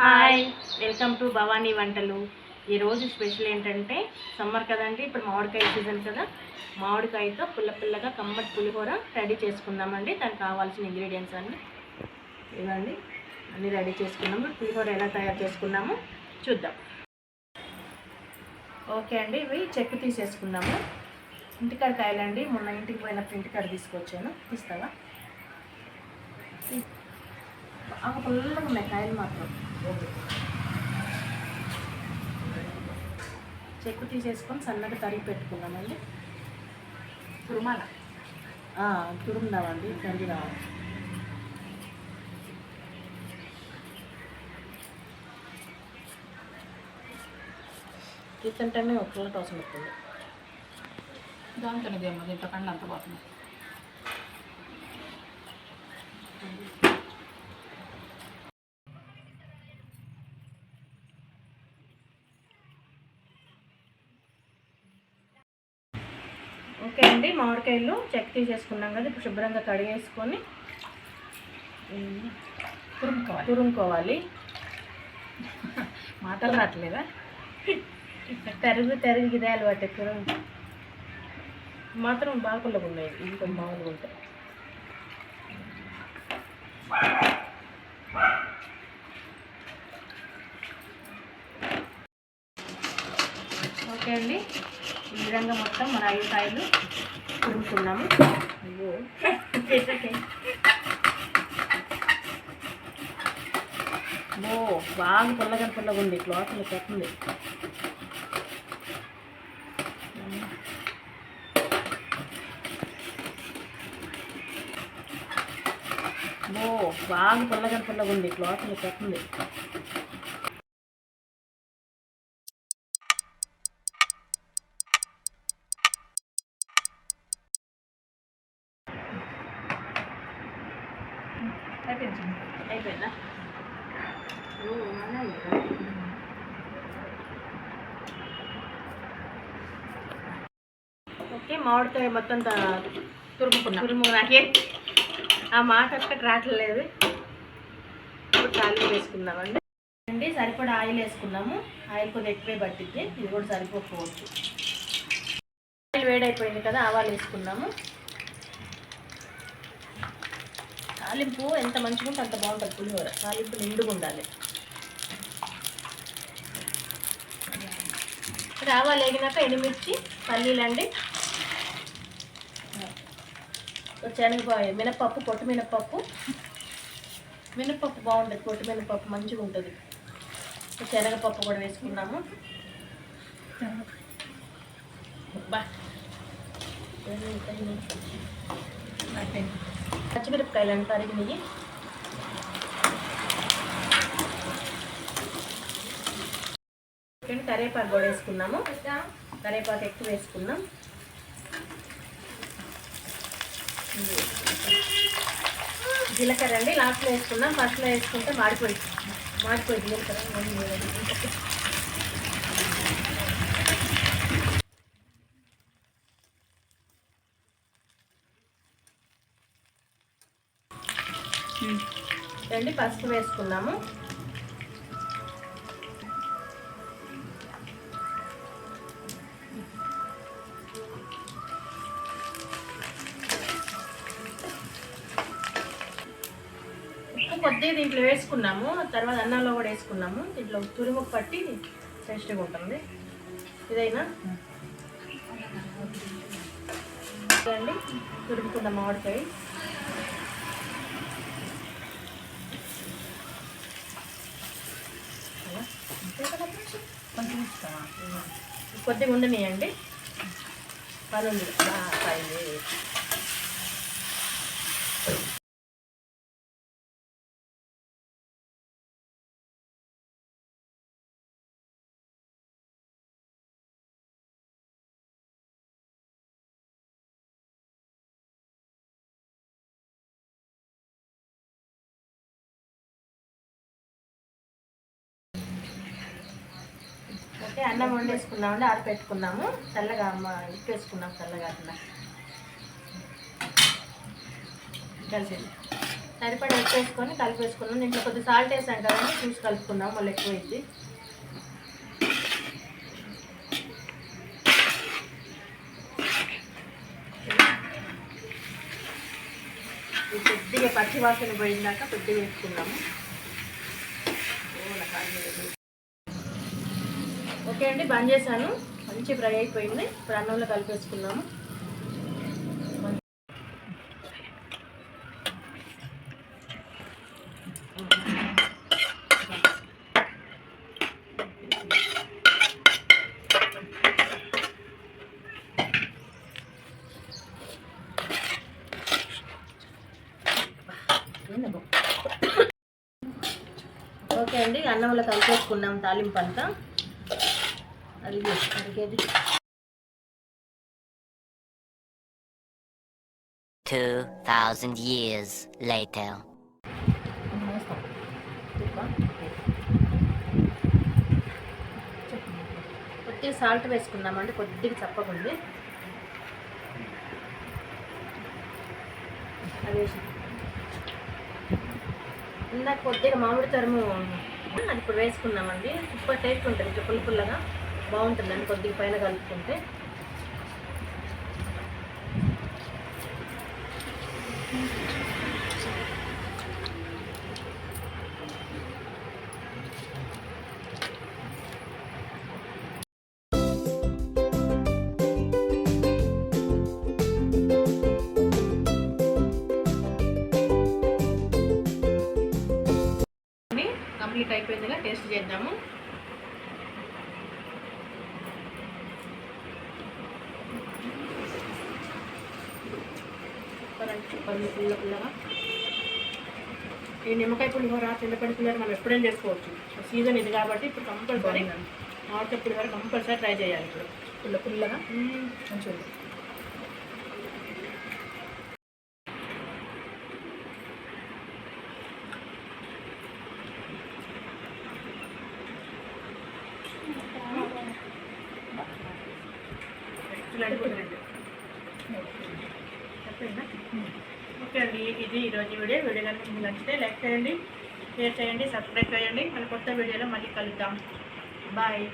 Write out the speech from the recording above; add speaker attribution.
Speaker 1: Hi, welcome to Bhavani వంటలు. ఈరోజు special ఏంటంటే సమ్మర్ కదండి, ఇప్పుడు మామిడికాయ సీజన్ కదా. మామిడికాయతో పుల్లగా కమ్మటి పులిహోర రెడీ చేసుకుందామండి. దానికి కావాల్సిన ఇంగ్రీడియంట్స్ అన్నీ ఇవ్వండి, అన్నీ రెడీ చేసుకున్నాము. పులిహోర ఎలా తయారు చేసుకున్నామో చూద్దాం. ఓకే అండి, ఇవి చెక్కు తీసేసుకుందాము. ఇంటికాడ కాయలండి, మొన్న ఇంటికి పోయినప్పుడు ఇంటికాడ తీసుకొచ్చాను. తీస్తావా? బాగా పుల్లగా ఉన్నాయి కాయలు మాత్రం. చెక్కు తీసేసుకొని సన్నగా తరిగి పెట్టుకుందామండి. తురుమాల తురుముదామండి, తరిగి రావాలి. తీస్తుంటేనే ఒక పుల్ల కోసం వస్తుంది.
Speaker 2: దాంతోనే దేమో దీంట్లో కండ్లు అంత పోతుంది.
Speaker 1: ఓకే అండి, మామిడికాయలు చెక్ తీసేసుకున్నాం కదా. ఇప్పుడు శుభ్రంగా కడిగేసుకొని తురుముకోవాలి.
Speaker 2: మాటలు రావట్లేదా?
Speaker 1: తరిగి ఇదే అలవాటు. తురుము మాత్రం బాగా పుల్లగా ఉన్నాయి, ఇంకా మామూలుగా ఉంటాయి. ఓకే అండి, ఈ విధంగా మొత్తం మన 5 కాయలు తురుముకున్నాము. అయ్యో బాగా పుల్లగా ఉంది, క్లాత్ పెట్టింది. బాగా పుల్లగా ఉంది, క్లాత్ పెట్టింది. అయిపోయిందా? ఓకే, మామిడికాయ మొత్తం తురుము నాకే ఆ మాట అక్కడ రావట్లేదు. ఇప్పుడు ఆయిల్ వేసుకుందామండి. సరిపడా ఆయిల్ వేసుకున్నాము. ఆయిల్ కొద్దిగా ఎక్కువే పట్టిద్ది, ఇది కూడా సరిపోకపోవచ్చు. ఆయిల్ వేడైపోయింది కదా, ఆవాలు వేసుకున్నాము. తాలింపు ఎంత మంచిగా ఉంటే అంత బాగుంటుంది పులిహోర. తాలింపు నిండుగా ఉండాలి. ఆవాలు వేగినాక ఎండుమిర్చి, పల్లీలండి, శనగపాయ, మినపప్పు, పొట్టు మినపప్పు బాగుంటుంది. పొట్టు మినపప్పు మంచిగా ఉంటుంది. శనగపప్పు కూడా వేసుకున్నాము. పచ్చిమిరపకాయలు తరిగినవి, కరివేపాకు కూడా వేసుకున్నాము. కరివేపాకు ఎక్కువ వేసుకున్నాం. జీలకర్ర అండి లాస్ట్లో వేసుకున్నాం. ఫస్ట్లో వేసుకుంటే మాడిపోయి జీలకర్ర. రండి, పసుపు వేసుకున్నాము. కొద్దిగా దీంట్లో వేసుకున్నాము, తర్వాత అన్నంలో కూడా వేసుకున్నాము. దీంట్లో తురుము పట్టి టేస్ట్గా ఉంటుంది. ఇదైనా అండి తురుముకున్న మామిడికాయ. కొద్దిగా ఉండనియండి, పని ఉంది. ఓకే, అన్నం వండేసుకున్నామండి, ఆరిపెట్టుకున్నాము. చల్లగా ఇప్పేసుకున్నాం. చల్లగా అట్లా కలిసి సరిపడా ఉప్పు వేసుకొని కలిపేసుకున్నాం. దీంట్లో కొద్దిగా సాల్ట్ వేసాం కదండి, చూసి కలుపుకుందాం, మళ్ళీ ఎక్కువ అయింది. కొద్దిగా పచ్చి వాసన పోయిందాక కొద్దిగా వేసుకున్నాము. ఓకే అండి, బంద్ చేశాను. మంచి ఫ్రై అయిపోయింది. ఇప్పుడు అన్నంలో కలిపేసుకున్నాము. ఓకే అండి, అన్నంలో కలిపేసుకున్నాం తాలింపు అంతా. అది అడిగేది
Speaker 3: 2,000 years later.
Speaker 1: కొద్దిగా సాల్ట్ వేసుకున్నామండి, కొద్దిగా చప్పకుంది. అది వేసి ఇందాక కొద్దిగా మామిడి తరుము అది ఇప్పుడు వేసుకున్నామండి. సూపర్ టేస్ట్ ఉంటుంది, ఇట్లా పుల్లగా బాగుంటుందండి కొద్దిగా పైన కలుపుకుంటే. కంప్లీట్ అయిపోయిందిగా, టేస్ట్ చేద్దాము. పుల్లగా ఈ నిమ్మకాయ పులిహోర, చింతపండు పులిహోర మనం ఎప్పుడైనా చేసుకోవచ్చు. సీజన్ ఇది కాబట్టి ఇప్పుడు కంపల్సరీ మామిడికాయ పులిహోర కంపల్సరీ ట్రై చేయాలి. ఇప్పుడు పుల్లగా మంచిగా ఉంది. ఓకే అండి, ఇది ఈరోజు వీడియో కనుక మీకు నచ్చితే లైక్ చేయండి, షేర్ చేయండి, సబ్స్క్రైబ్ చేయండి. మన కొత్త వీడియోలో మళ్ళీ కలుద్దాం. బాయ్.